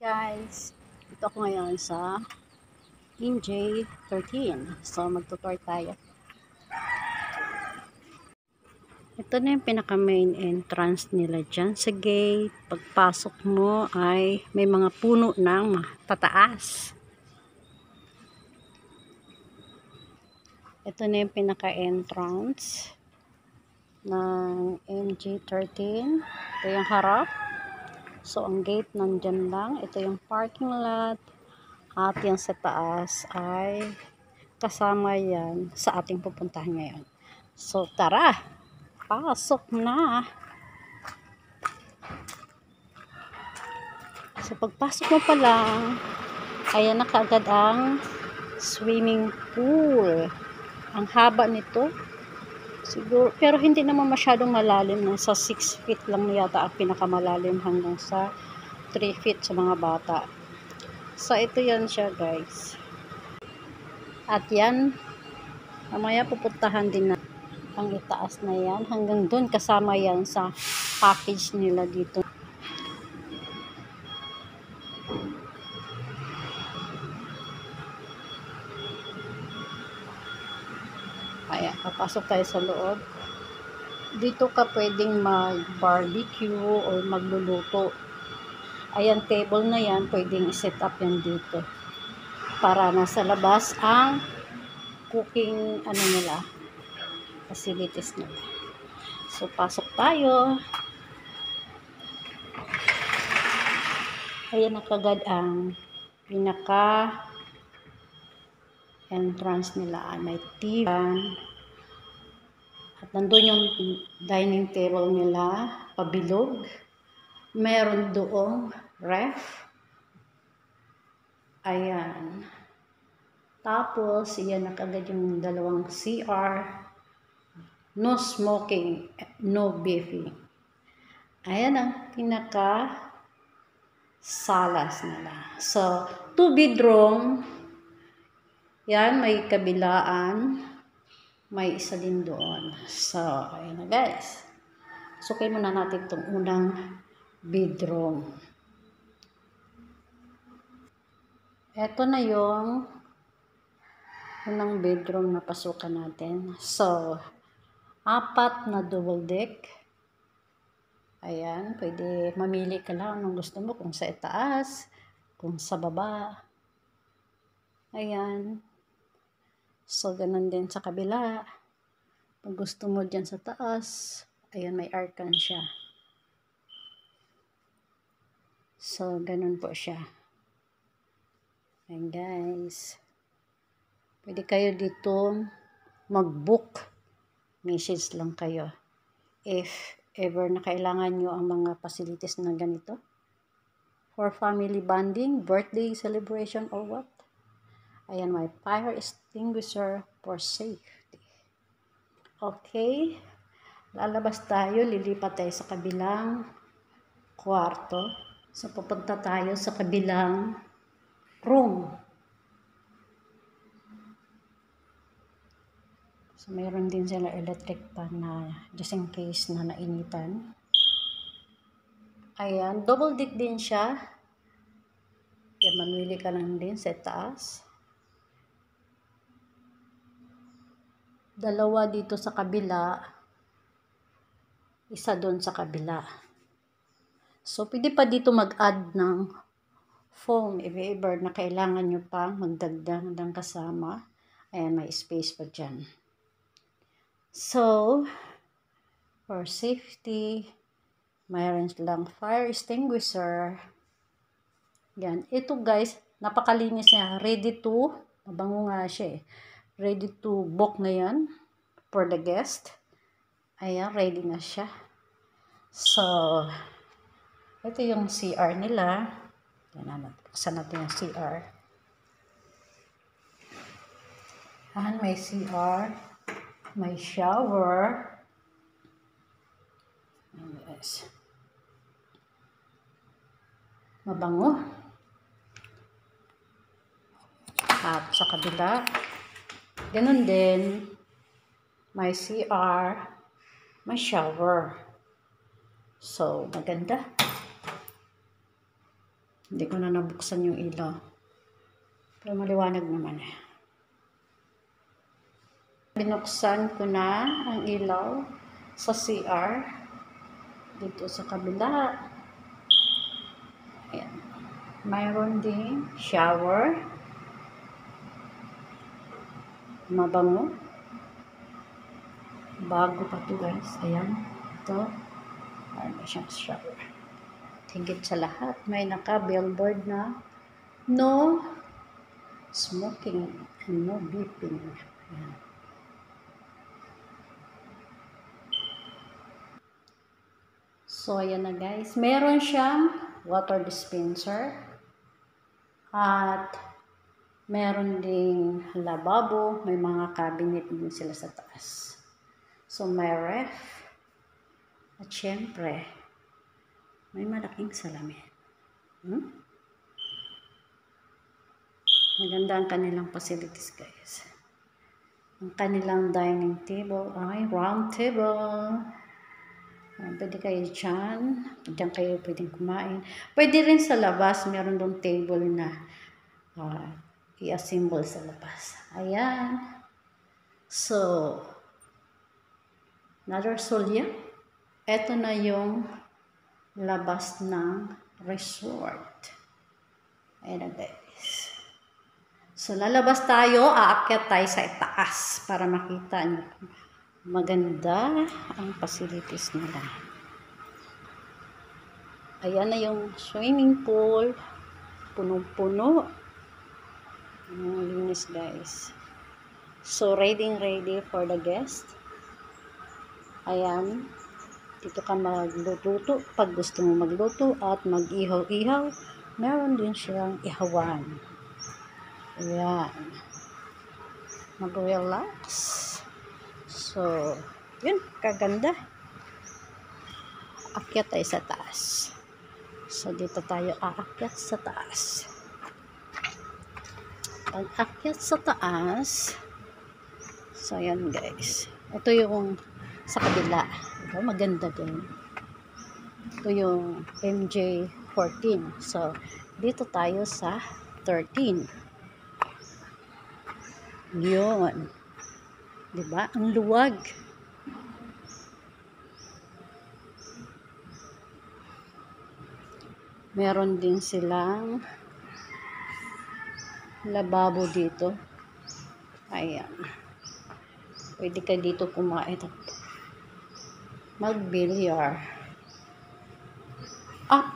Guys, dito ako ngayon sa MJ13. So magtutour tayo. Ito na yung pinaka main entrance nila dyan sa gate. Pagpasok mo ay may mga puno ng tataas. Ito na yung pinaka entrance ng MJ13. Ito yung harap. So ang gate nandyan lang. Ito yung parking lot. At yung sa taas ay kasama yan sa ating pupuntahan ngayon. So tara, pasok na. So pagpasok mo pa lang, ayan na kaagad ang swimming pool. Ang haba nito. Siguro, pero hindi naman masyadong malalim. Nasa 6 feet lang yata ang pinakamalalim hanggang sa 3 feet sa mga bata. So ito yan siya guys. At yan, mamaya pupuntahan din na ang itaas na yan. Hanggang dun kasama yan sa package nila dito. Ayan, papasok tayo sa loob. Dito ka pwedeng mag-barbecue o magluluto. Ayan, table na yan, pwedeng set up yan dito. Para nasa labas ang cooking, nila, facilities nila. So, pasok tayo. Ayan na kagad ang pinaka entrance nila. May TV. At nandun yung dining table nila, pabilog. Meron doong ref. Ayan. Tapos, yan na kagad yung dalawang CR. No smoking, no beefing. Ayan ang pinaka salas nila. So, 2 bedroom. Yan, may kabilaan. May isa din doon. So, ayan na guys. Sukin muna natin itong unang bedroom. Ito na yung unang bedroom na pasukan natin. So, 4 na double deck. Ayan, pwede mamili ka lang anong gusto mo. Kung sa itaas, kung sa baba. Ayan. So, ganun din sa kabila. Pag gusto mo dyan sa taas, ayan, may aircon siya. So, ganun po siya. Ayan, guys. Pwede kayo dito mag-book. Message lang kayo. If ever na kailangan nyo ang mga facilities na ganito. For family bonding, birthday celebration, or what. Ayan, may fire extinguisher for safety. Okay. Lalabas tayo, lilipat tayo sa kabilang kwarto. So, pupunta tayo sa kabilang room. So, mayroon din sila electric fan na just in case na nainitan. Ayan, double deck din siya. Yan, mamili ka lang din sa taas. Dalawa dito sa kabila, isa doon sa kabila. So, pwede pa dito mag-add ng foam if ever na kailangan nyo pang magdagdag ng kasama. Ayan, may space pa dyan. So, for safety, mayroon lang fire extinguisher. Yan. Ito guys, napakalinis niya. Ready to, mabango nga siya eh. Ready to book na yan for the guest. Ayan, ready na siya. So, ito yung CR nila. Yan, buksan natin yung CR. Ayan, may CR. May shower. Ayan, guys. Mabango. At sa kabila, ganun din, may CR, may shower. So, maganda. Hindi ko na nabuksan yung ilaw. Pero maliwanag naman eh. Binuksan ko na ang ilaw sa CR. Dito sa kabila. Ayan. Mayroon din shower. Mabango. Bago pa to guys. Ayan. Ito. Ayan siyang shower. Higit sa lahat, may naka-billboard na no smoking and no beeping. Ayan. So, ayan na guys. Meron siyang water dispenser at meron ding lababo. May mga cabinet din sila sa taas. So, may ref at syempre, may malaking salamin. Maganda ang kanilang facilities guys. Ang kanilang dining table ay round table. Pwede kayo dyan. Diyan kayo pwedeng kumain. Pwede rin sa labas. Meron doon table na i-assemble sa labas. Ayan. So, another solya. Ito na yung labas ng resort. Ayan na guys. So, lalabas tayo. Aakyat tayo sa itaas para makita nyo. Maganda ang facilities nila. Ayan na yung swimming pool. Punong-puno. Ang linis guys. So, ready for the guest. Ayan. Dito ka magluto pag gusto mo magluto at mag-ihaw-ihaw. Meron din siyang ihawan. Ayan. Mag-relax. So, yun, kaganda. Akyat tayo sa taas. So, dito tayo aakyat sa taas. Pag akyat sa taas, so, yan guys. Ito yung sa kabila. Ito, maganda din. Ito yung MJ14. So, dito tayo sa 13. Yun. Diba? Ang luwag. Meron din silang lababo dito. Ayan. Pwede ka dito kumain at mag-bilyar.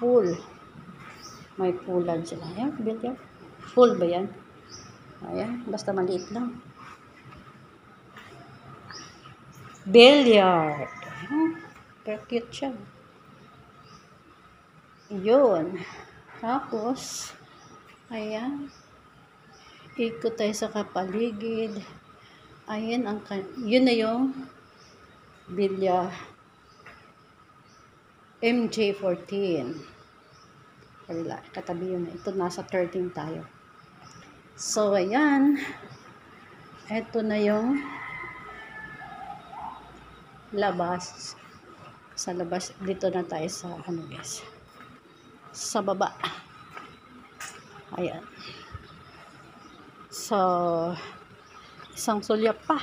Pool. May poolan sila. Ayan, bilyar. Pool ba yan? Ayan, basta maliit lang. Billiard. Pero cute siya. Yun. Tapos, ayan. Ikot tayo sa kapaligid. Ayan, yun na yung billiard. MJ14. Katabi yun. Ito, nasa 13 tayo. So, ayan. Ito na yung labas. Sa labas, dito na tayo sa ano guys, sa baba. Ayan. So, isang sulyap pa.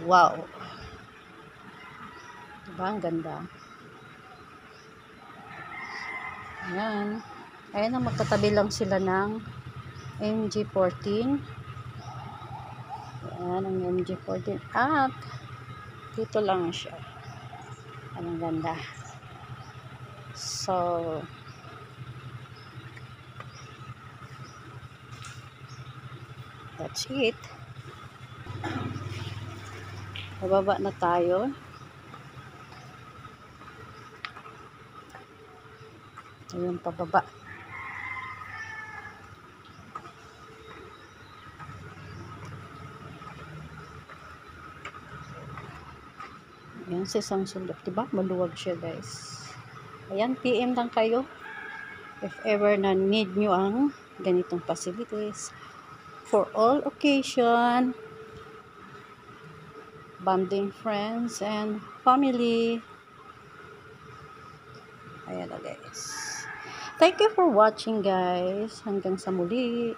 Wow. Diba? Ang ganda. Ayan. Ayan ang magkatabi lang sila ng MJ14. Ayan ang MJ14. At dito lang siya. Ang ganda. So, that's it. Bababa na tayo. Ayun, pababa. Ayan, sa isang sulok. Diba? Maluwag siya, guys. Ayan, PM lang kayo. If ever na need nyo ang ganitong facilities. For all occasion. Bonding friends and family. Ayan na, guys. Thank you for watching guys. Hanggang sa muli.